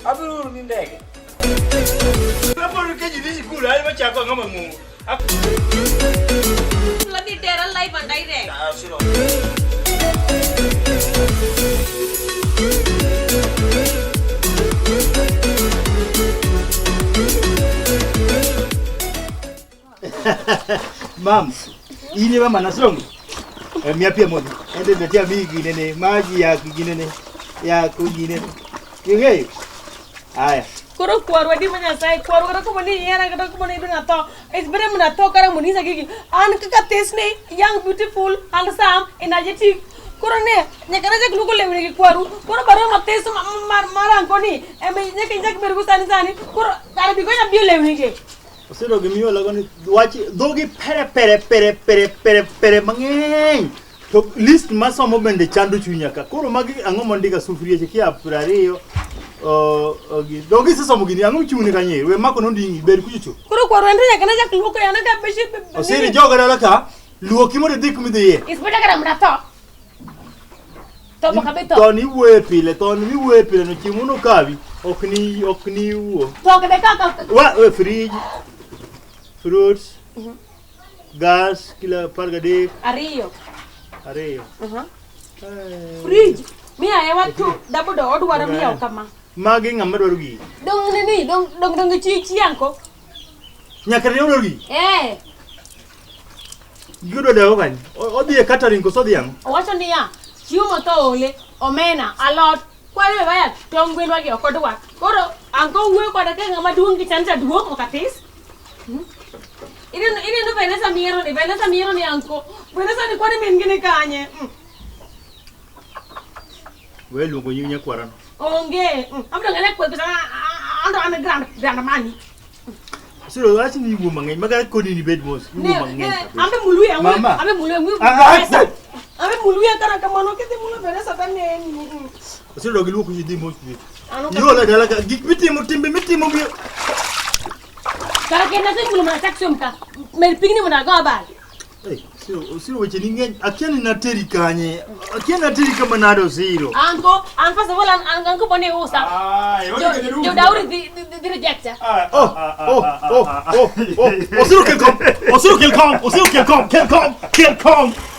Abiro ni ndege. Rapor ke jidi sikula ai machako ngama mu. Lagi terang live andai deh. Osiro. Mam, ini mama nasong. Mia pia moja. Ende betia bigi nene, maji ya kuginene. Ya kuginene. Yenge. Aya. Kuro kuaru adi mana saya kuaru karo kumani yana karo kumani itu nato. Isbere mana to karo muni sagi. An kakates ne, young, beautiful, handsome, energetic. Kuro ne, nyakana jak lugu lemne kuaru. Kuro baru mates marang koni. Eme nyak bergu sani. Kuro karo bigo ya bio lemne ke. Osiro gimio lagoni wachi dogi pere mangeng. To list masomo bende chandu chunyaka. Kuro magi ango mondika sufuria cheki Ariyo. Dogi sasa mugini ango chuni kanye. We mako nondi beri kuchu. Kuro kuaru ande nyakana jak lugu yana ka beshi. Osiri joga dalaka. Luo kimo de dik midiye. Isbere karo mana to. To makabeto. Toni wepile no chimuno kavi. Okni uo. To kede kaka. Wa fridge. Fruits, gas, kila pargade. Ariyo. Fridge. Mi ayah waktu dapat doa dua orang miau kama. Magi ngamar rugi. Dong ni dong chiang ko. Nyaka ni rugi. Gudo dawo kan. Odi catering ko sodiang. Wacho ni ya. Chiumo to ole, omena, alot. Kwale baya tongwel wagi okodwa. Koro anko uwe kwa dake ngama duong kichanja duong okatis. Ini no Veneza miro ni anko. Veneza ni kwani mengine kanye. We lungo nyinya kwarano. Onge. Amdo ngale kwa bisa ando ame grand mani. Siro wachi ni wo mangai magara kodi ni bed boss. Wo mangai. Ambe mului ambe mului. Ambe mului kana kamano kete mulu Veneza tane. Siro gilu ku yidi mo. Yo la dala gik mitimo Kalau kena tu belum ada seksum ka, merping ni mana gabal. Siro wache ni ngeny akiani na teri kanye. Akiani na teri kama nado Siro. Anko sebulan anko pone usa. Jo dauri di reject ya. Osiro kelkom.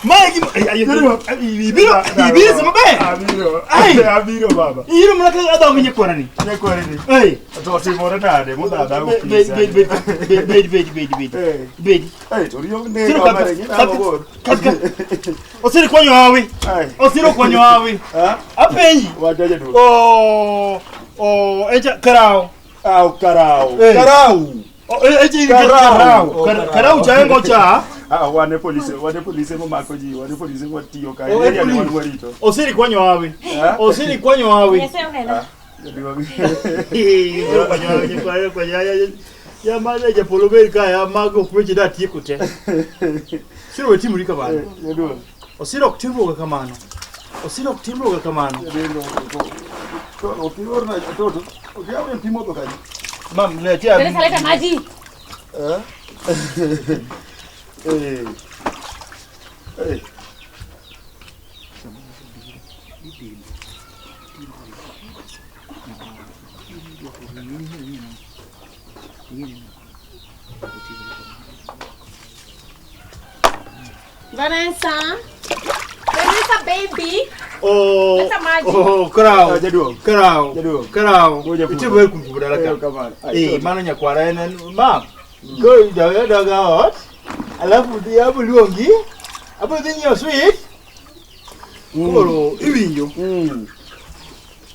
Magi ibiro sama be. Abiro baba. Iro mnaka ada mwenye kwarani. Atosi mora nade muda da ukisa. Bed. Toriyo ne amare ni amor. Osiro kwanyo hawi. Apenyi. Wadaje do. Eja karao. Karao. Karao chaengo cha. Wane police mo makoji, wane police mo tiyo kai. Ni wane warito. Osiri kwanyo hawi. Yese unena. Kwa ya maza Japolo berika ya mago kweche da tieko te. Siro weti muri kabana. Osiro kutimbo kamano. To okiro na toto. Okiawe mpimo to kaji. Mam letea. Bele saleta maji. Vanessa baby. Karao. Ngoja Itu baru kumpulan laka. Mana nyakwara ena mam. Go daga hot. Alafu dia bulongi. Apa dinyo sweet? Koro ibinyo.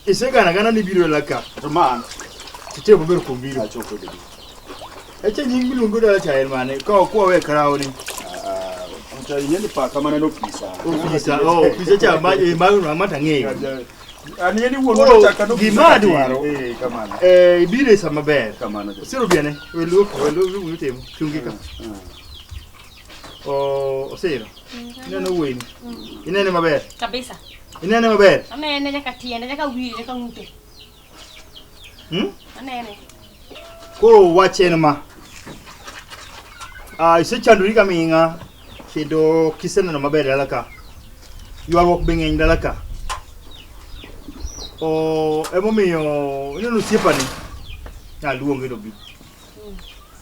Isega na ni biro laka. Man. Tite baru kumbiro. Achoko de. Eche nyingi lungu da cha mane. Ko we karao ni. Yeni pa kama na ofisa. Ofisa cha maji mata ngey. Ani yeni wono cha kanu gimadi waro. Kamana. Bire sama ber. Kamana. Siro biene. Welu temo. Chungika. Osiro. Neno weni. Inene maber. Kabisa. Inene maber. Amene nyaka tiende nyaka wili nyaka ngute. Anene. Koro wachene ma. Ise chanduri kaminga. Kedo kisena na maber dalaka. Yuarwok bengeny dalaka. emomiyo ineno siepani luonge no bi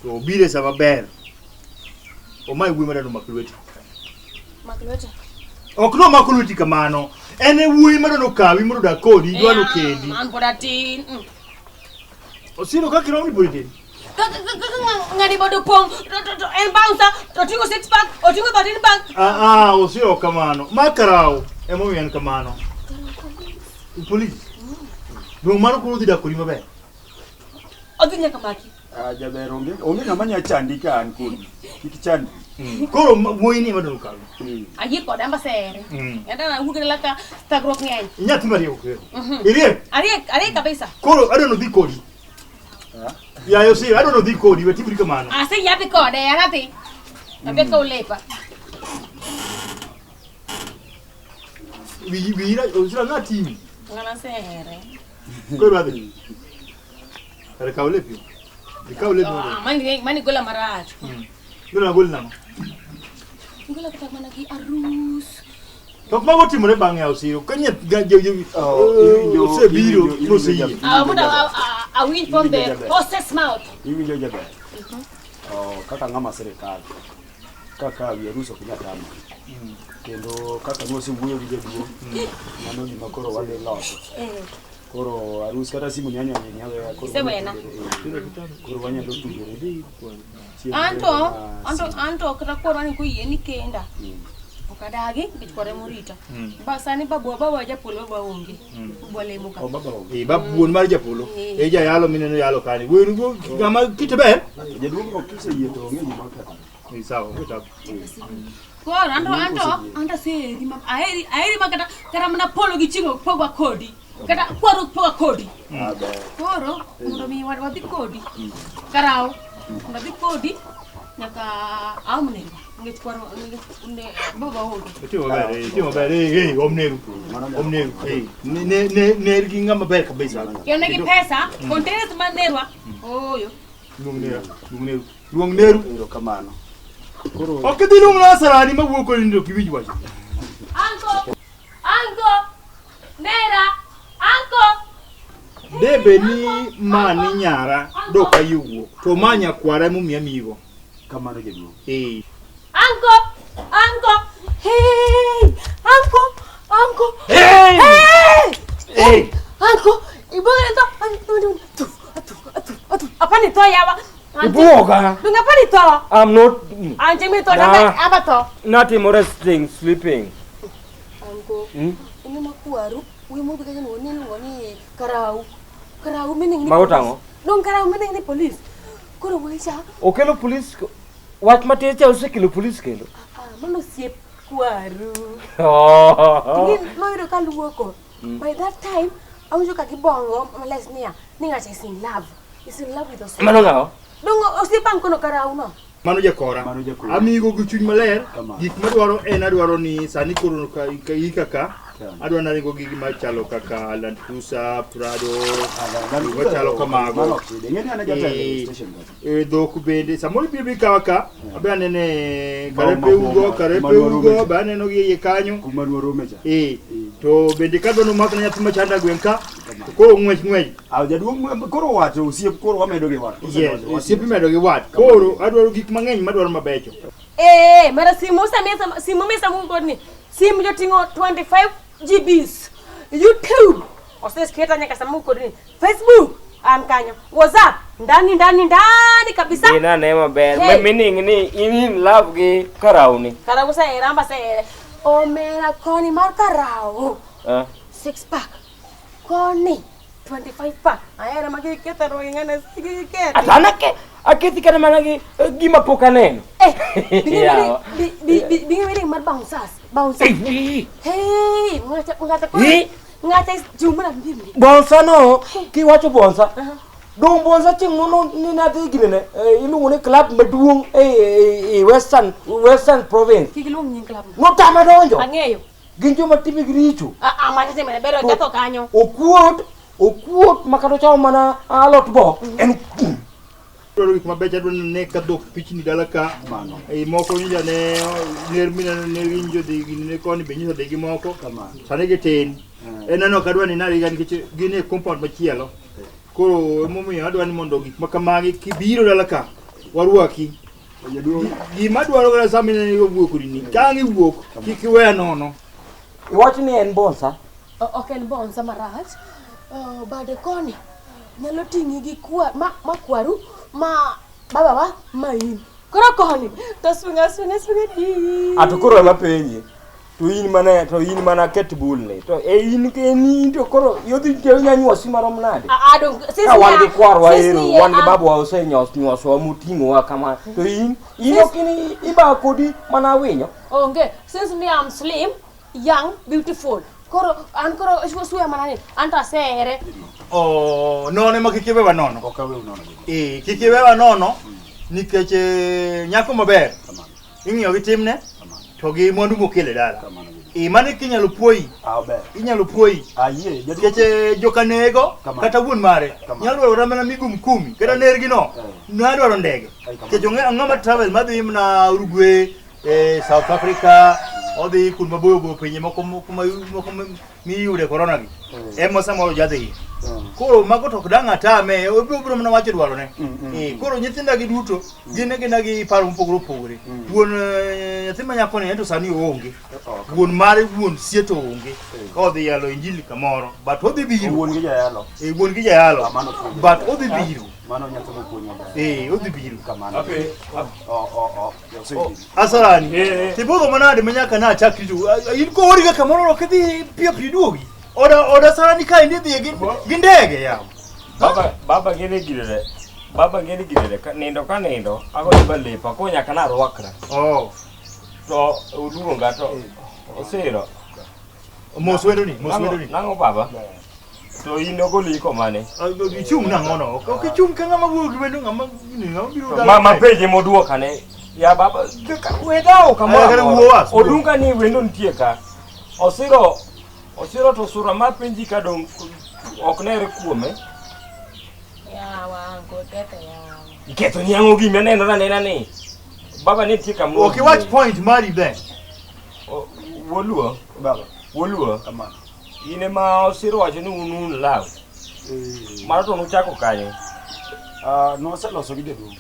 to bire sama ber omai wuoyi madano maklweti ok no maklweti kamano ene wuoyi madano kawi mondo dak kodi dwano kendi an poda tin Osiro ka kiromi bodi ngani bodo pong en bouncer to tingo six pack o tingo 13 pack Osiro kamano makarao emomiyo en kamano police do mano ko di dak kodi maber odi Nyaka maki jaber onge ngama nya chandi ka an kodi kik chandi koro wuoyi ni madano kawi ayi ko damba sere enda na hugre laka tagrok ngeny nyati Mario ko ire ari kabisa koro adano dhi kodi ya yo si adano dhi kodi we tibri kamano ase yapi kode anati abe ko lepa wira Osiro ngati ngana sere koro adi kare kawlepi dikawle do mani gola maraj Gula gulna gola kata mana ki arus tok mago timore bang'e Osiro kanye se biro no se yi muda a win from the hostess mouth iwinjo jaber kaka ngama serikal kaka wiruso kunya tama kendo kaka nwose wuoyo gi jaduo mano gima koro wale loso koro arus kata simu nyanyo nyawe koro sebena koro wanyalo tudore anto kata koro ni ko yeni kenda okadagi bichore morita basani baba Japolo baonge bole muka babuon mar Japolo ja yalo mineno yalo kani weru go gama kitebe jaduo ko kise yie to ngi ma kata sawa ngota koro anto se di ma aeri makata kara mana polo gi chingo pogwa kodi kata kwaro pogwa kodi koro mondo mi wadhi kodi karao mondo kodi Nyaka amne ngi kwaro ngi baba hondo timo bere omneru ne gi ngama ber kabisa yone gi pesa container manerwa oyo luong neru ero kamano koro okedi luong na sarani mawuok ko ndo kiwij wacho anko nera anko debe ni mani nyara doka yuwo to manya kwara mu miamigo kamano jaduo anko hey anko hey anko ibogento atu apani to yawa Ibuoga. Dunga pani to I'm not anje me to na abato not resting, sleeping. anko ini makwaru wi mo bigay mo ni karau meaning ni Mautango. Dong karau meaning ni police kuro mo siya Okelo police wat matecha usekelo police kelo. Mano siep kwaru. Oh. Tingin noiro kaluoko. By that time, aunjo kakibongo males niya. Ninga is in love. Is in love with us. Mano ngao? Dongo osipang kono karau no. Mano jakora. Amigo gi chuny maler. Gik madwaro en adwaro ni sani koro kaka adwa na ringo gigi machalo kaka Land Cruiser, Prado, machalo kamago. Dhok bende samoro biro kawaka abe anene karepe ugo ba aneno gi kanyo kuma duoro mecha to bende kadwa no makna nyathi machanda gwenka koro ngwech jaduo koro wacho osiep koro wamedo gi wat osiep medo gi wat koro adwaro gik mang'eny madwaro mabecho mara simu mesa mungo ni simu jotingo 25 GBs YouTube osesketa nyaka samu kodini Facebook an kanyo WhatsApp ndani kabisa Ina nema ber meaning ni in love gi karauni karau sa eramba sa o mera koni mar karau 6 pack koni 25 pack ayera magi keta ro ngana sigi keta atana ke aketi kana managi gima pokanen bingi meri mar bounce hey ngata jumla mbimbi bonsa no ki wacho bonsa dong bonsa chingono ni na de gine ilu ne club maduong western province kigilung nyin club no tama donjo angeyo ginjo matibi gricho manje se mena bero gato kanyo okuot makado chao mana alot bo en Dwaro gik mabecho adwaro ne ka dhok pichni dala ka. Moko winja ne nermina ne winjo dhi ne koni be nyiso dhi moko. Sani gitin. Enano kadwa ni nari gan nikech gin e compound machielo. Koro emomiyo adwa ni mondo gik makamagi kibiro dala ka warwaki. Gima dwaro gara samina ni wuok ni. Kang iwuok kik iwe nono. Iwacho ni en bonsa? Ok en bonsa marach. Bade koni nyalo tingi gi makwaru ma baba wa main. Koro koni to swinga di. Atukoro ema penji. To in mana ket bull ne. To in ke ni to koro yodhi ke nyanyuosi marom nade. Sisi wan gi kwarwa ero, wan gi babu wa ose nyoswa mutingo wa kama. To in okini iba kodi mana winyo. Okay, since me I'm slim, young, beautiful. Koro suya manani anta sehere. Nono ma kikiwewa nono. Okawew nono. Kikiwewa nono nikech nyako maber. Ing'iyo gi timne to gi mwandu mokele dala. Mane kinyalo puoyi. Inyalo puoyi. Nikech jokanego kata wuon mare nyalo dwaro mana migum 10 kata nergi no. Nadwaro ndege. Nikech ng'ama travel madhi na Uruguay, South Africa, odhi kun maboyo pinje moko miyude corona gi. Ema samoro jadhi. Koro mago to danga tame obiro mana wacho dwaro ne. Koro nyithinda gi duto gin gi paro mopogore. Wuon nyathi ma nyako ne to sani onge. Wuon mare wuon sieto onge. Odhi yalo injili kamoro, but odhi biro. Wuon gi jayalo. Wuon gi jayalo. But odhi biro. Mano nyathi mopuonyo ba. Odhi biro kamano. Asarani. Tibogo manade manyaka na chakri tu. In ko origa kamoro kedhi pio duogi. Oda sarani ka indi dhi gi ndege yawo. Baba gene girere. Nindo ka nindo ago iba lepa ko nyaka na rwakra. To uluonga to Osiro. Moswendo ni. Nango baba. To inogo liko mane. Gichung nango no. Gichung ka ngama wuogi wendo ngama biro dala. Mama peje moduoka ne. Ya baba wedao kama. Odunga ni wendo ntie ka. Osiro to sura ma penji ka dong ok nere kuome. Ya wango kete ya. Iketo nyango gi meneno na nena ni. Baba ni tika mo. Okay, what point mari then? Woluo Baba. Woluo Kamano. Ine ma Osiro wacho ni unun law. Mara to nuchako kanyo. No se loso gi dedu.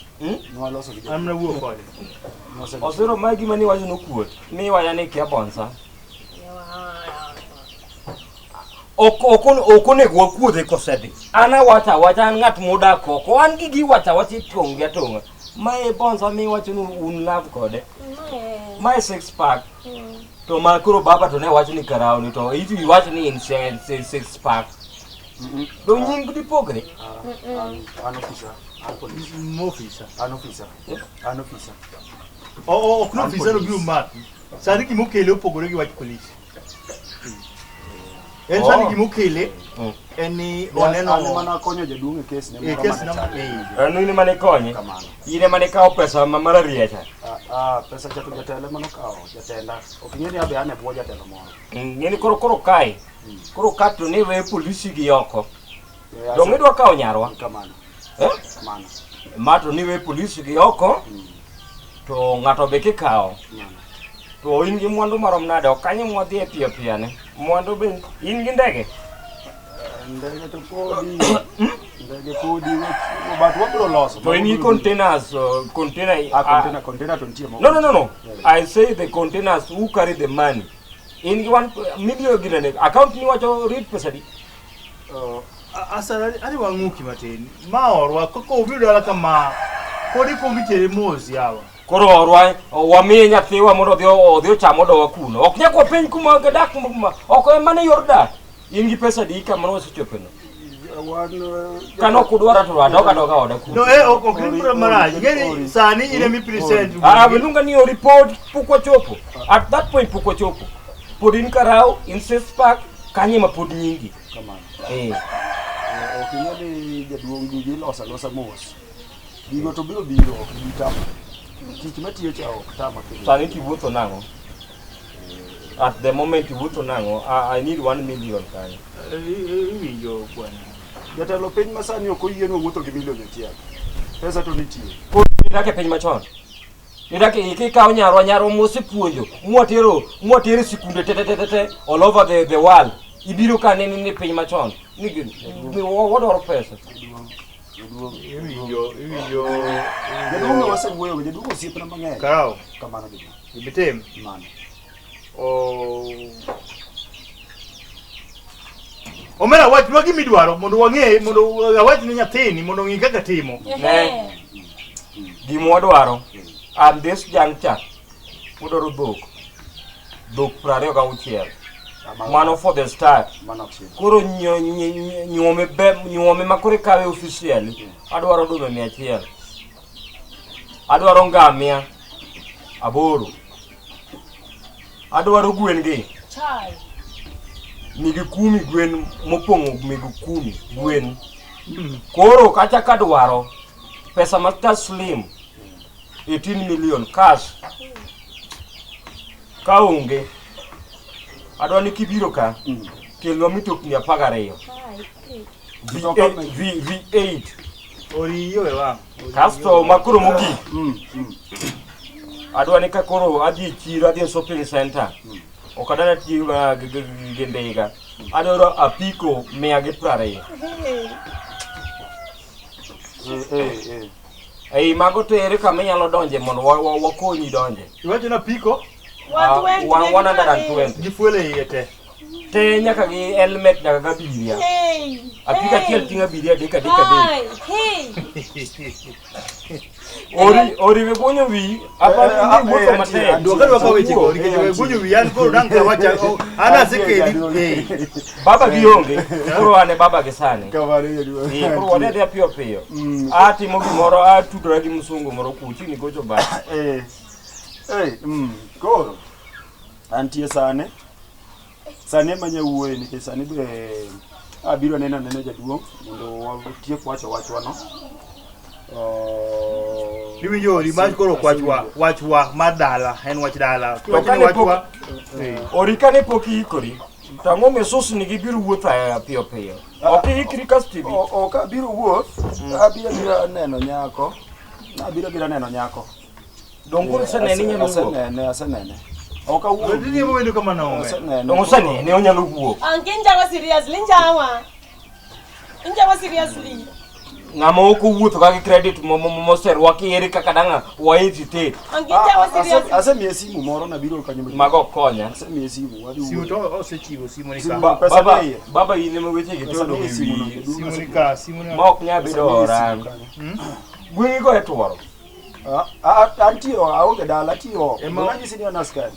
No loso gi dedu. Amna wuo kode. Osiro ma gima ni wacho no kuot. Mi waya ni kia bonsa. Okone gwa kuodhe kosedi. Ana wacha ngat moda koko. An gi wacha tonga. Mae bonsa mi wacho ni un love kode. Mae six pack. To makuro baba to ne wacho ni karao ni to itu wacho ni in six pack. Do nying di pogre. An officer. An officer. No officer of you man. Sani ki mokele opogore gi wach police. En sani ki mokele eni oneno mana konyo jaduong e case ne moro. Anu mane konye. Ine mane kao pesa mamara riecha. Pesa chato jatelo mano kao jatenda. Okingeni abe ane bwo jatelo moro. Ngeni koro kai. Koro kato ne we polisi gi yoko. Donge dwa kao nyarwa. Kamano. Kamano. Mato ni we polisi gi yoko. To ngato be ke kao. To in gi mwandu marom nade okanye modhi e piyo ne. Mwandu be in gi ndege. Ndege to kodi. Ndege kodi but wabro loso. To in containers container to ntie mo. No. I say the containers who carry the money. In 1 million gine account ni wacho read pesa di. Asara ani wanguki mateni. Maorwa koko obiro dala kama. Kodi kombitere mozi yawa. Koro orwa wamiye nyathiwa mondo odhi chamo dowa kuno. Ok nyako piny kuma gadak kuma. Ok mane yor dak. In gi pesa di kamano wasechopeno. Kano kudwara to adoka oda kuno. No ok ni maraji. Ngeni sani ile mi present. Belunga ni report pukwa chopo. At that point pukwa chopo. Pod in karao in six pack kanye mapod nyingi. Kamano. Okingeni jaduong gi losa mos. Bigo to biro ok gitamo. Tich matiyo cha ok tama kendo. Sani tiwuotho nango. At the moment tiwuotho nango. I need 1 million kanye. Yo bwana. Jatelo piny masani ok oyieno wuotho gi milion achiel. Pesa to nitie. Ko idake piny machon. Idake ikawo nyaro mosepuonjo, mwatero sikunde te all over the world. Ibiro kane ni piny machon. Ni wadwaro pesa. Iwinjo. Jaduong' wasewuoyo, jaduong' osiepna mang'eny. Kao. Kamano gi. Gibitim. Mano. Omera wach ma gimidwaro mondo wang'e mondo awach ne nyathini mondo ng'i kaka timo. Ne. Gimo wadwaro. At this juncture. Udoro dhok 26. Mano for the start. Koro nyuome makore kawe officially. Adwaro dume 100. Adwaro ngamia 8. Adwaro gwen gi. Chai. Nigi 10 gwen mopong'o migu 10 gwen. Koro kacha kadwaro pesa masta slim 18 million cash. Kaonge adwa ni kibiro ka kelwa mitokni 12 V8 Oriyo ewa kasto makoro mogi adwa ni ka koro adhi chiro adhi shopping center okadana tiyo gendega adwa apiko 120 Ei mago to ere kama inyalo donje mondo wakonyi donje. Iwacho na piko 120 gifuele iye te nyaka gi helmet nyaka ga biria. Apika kiel tinga biria deka. Ori we gonyo wi apa ni moto mate. Doka ka weche ko rike we gonyo wi an ko danga wacha ana sekeli. Baba gionge koro ane baba ge sane. Koro wane dia pio. Ati mo gimoro atudra gi msungu moro kuchi ni gocho ba. Koro antie sane manya wuoye ni sane be abiro neno jaduong' mondo watiek wacho no. Liwinjo rimach koro wachwa madala en wach dala. Wachwa orikane poki ikori. Tango mesos ni gibiro wuotha pio. Ok ikri kastibi. Ok abiro wuoth. Abiro neno nyako. Abiro neno nyako. Dongo seneni nyalo asenene. Ok awuo. Ndini mo wendo kama naome. Dongo seneni onyalo wuok. Anginja wa seriously njawa. Injawa seriously. Ngama oko wuotho ka credit moserwa kiere kaka danga waiti Anginja wa seriously. Asemiye simu moro na biro kanyo mago konya. Asemiye simu wadi. Simu to osechiwo simu ni ka. Baba yine meweche ke to dongo simu ni ka. Mok nya bedo oran. Gwi go etworo. Antio aonge dala tio. Mwanyi sini anaskari.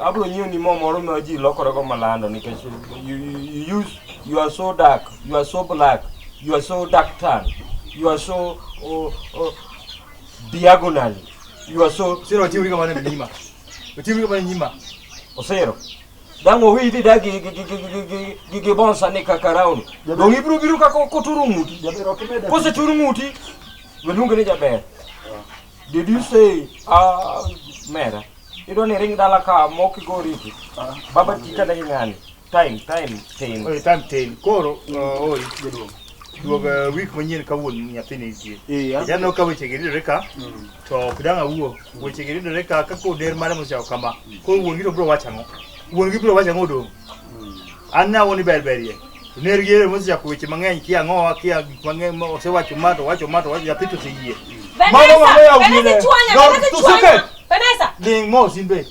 Abro nyiyo ni moro ma ji lokore go malando nikech you are so dark, you are so black, you are so dark tan, you are so diagonally, you are so Osiro tiwi kama nyima. Tiwi kama nyima. Osiro. Dango widi dagi bonsa ne kakarauni. Dongi biru ka ko turumuti. Ko se turumuti. Welunga ne jaber. Did you say mera? You don't ring dala ka moki go riti. Baba tika na ngani. Time 10. Oi time 10. Koro oi gedo. Duoga week manyien kawuon nyathini tie. Ya no ka weche gidi reka. To kidanga wuo. Weche gidi reka ka ko der mare mosao kama. Ko wuon giro bro wachango. Wuon gi bro wachango do. Anna woni berberie. Nergiere mosao ko weche mang'eny kia ngoa kia mang'eny osewacho mato ya pito se yie. Vanessa. Ding mo simbe.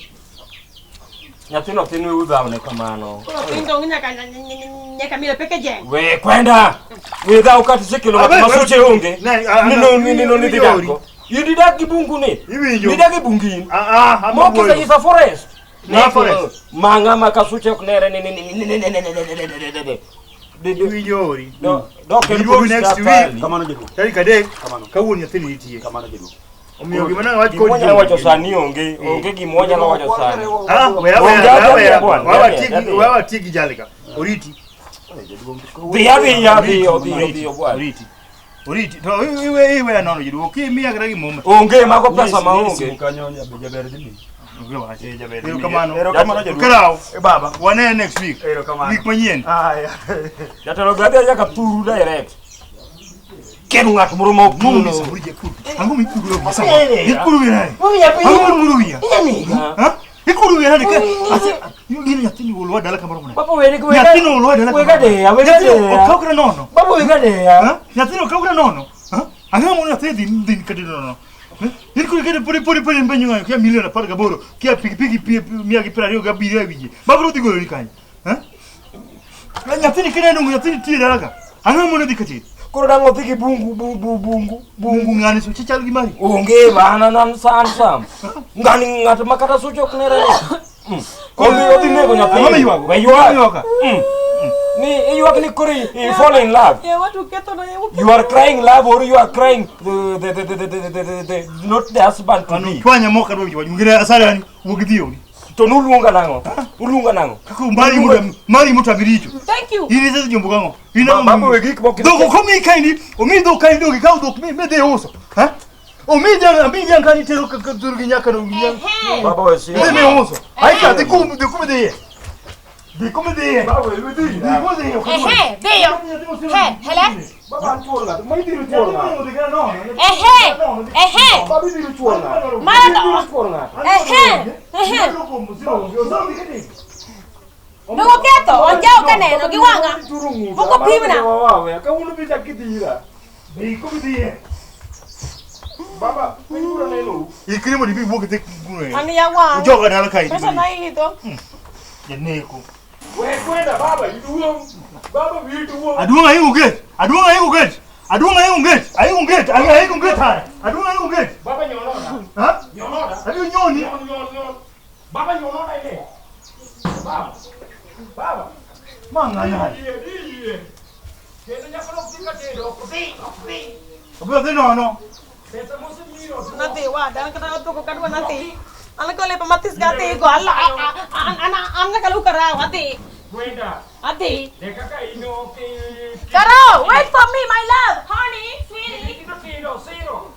Nyathino tinwe udhaune kamano. Tingo nyaka mile peke jeng. We kwenda. Without ukati sekelo masuche onge. Nino ni didako. You didaki bungu ni. Didaki bungini. Moki za isa forest. Na forest. Manga makasuche kunere Winyori. Doke next week. Kamano jedu. Tari kadek. Kawuon nyathini itie. Kamano jedu. Omiyo gimana wach ko gimonya wacho sani onge gimonya la wacho sani. Wewe tigi jalika. Oriti. Biya bwana. Oriti. To iwe nono jedu. Okimiya kata gimoma. Onge mago pesa maonge. Kanyo jaber dini. Erokamano jedu. Karao baba. Wane next week. Erokamano. Week manyien. Jatelo gadia yaka turu direct. kero ngat moro ma Ngom bisa buri je kuru. Anggo mi kuru lo sama. Ikuru ya. Anggo kuru ya. Ha? Ikuru ya de. Yo gini nyatini wolwa dala kamar mona. Papa wede ko Nyatini wolwa dala. wega de ya wega de. Kau kira nono. Papa wega de ya. Ha? Nyatini kau kira nono. Ha? Anggo mo nyatini din kadino nono. Ikuru kede puri mbenyu ngayo kia miliona par gaboro. Kia piki mia ki prario gabiri wiji. Babro digo ni kanya. Ha? Nyatini kede no nyatini tire dala. Anggo mo dikati. Koro dango tiki bungu Bungu ngani so chichal gimari. onge bana nan sam ngani ngat makata sucok nere ni komi odi nego nyapi Mama yuago. we yuago Yuago. ni yuago ni kori you fall in love Yeah, what to get on you are crying love or you are crying the not the husband to Ano be twanya moka do jiwa ngire asara yani wogidio ni. to nulunga nango ulunga nango Kako mari muta biricho. Thank you. Ini sasa jombo gango. Ina baba we gik bok Dogo komi kaini, omido kaini dogi kau dok me de oso. Ha? Omidia kani tero ka durgi nyaka do ginya. baba we si Me oso. Ai ka de kum de. De kum de. baba we di De kum de. Deo. Hele. baba tuola mai di tuola baba di tuola Dogo keto, onjao kaneno giwanga. Buko pimna. Wawe, ka uno bisa kidira. De kum de. Baba, ngura neno. Ikiri mo di bi wogi de gune. Ani ya wa. Joga dala kai. Pesa na hito. Ya neko. We kwenda baba, iduo. Baba viduo. Adunga hiyo gate. Adunga hiyo gate. Adunga hiyo gate. Hiyo gate. Hiyo gate hai. Adunga hiyo gate. Baba nyonona. Ha? Nyonona. Adiyo nyoni. Nyon. Baba nyonona ile. Baba. Baba. Manga nai. Iye. Kendo nyakalo kufika tendo, kuti. Obo de no. Pesa mosi miro. Nanti wa dan kana to ko kadwa nanti. Ana ko le pamatis gate ko alla ana kalau kara wati. Kwenda. Ati. Dekaka ino ke. Karo, wait for me my love. Honey, sweetie. Zero.